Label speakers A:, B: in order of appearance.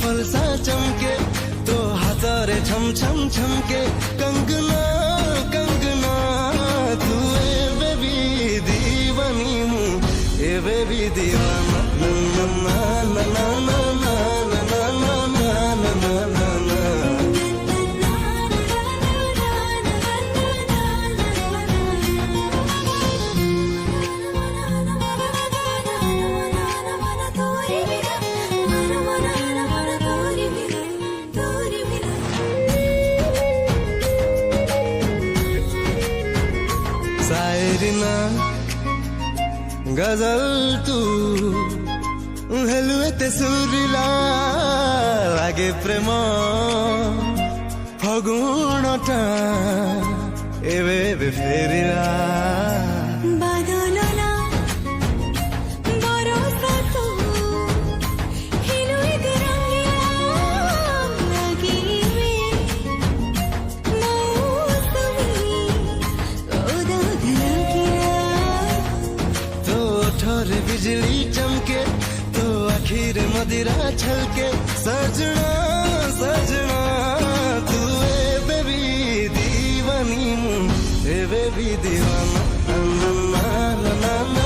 A: फलसा चमके तो हातारे छम छम छमके कंगना कंगना तू ए बेबी दीवानी मु ए बेबी दीवाना ना ना ना ना ना ना ना ना ना ना ना ना। शायरी ना गजल तू हेलुएते सुरिला लागे प्रेम फगुणटा एवे एवे फेरिला रे बिजली चमके तो आखिर मदिरा छलके सजना सजना तू ए बेबी दीवानी मु ए बेबी दीवाना ना ना ना ना ना।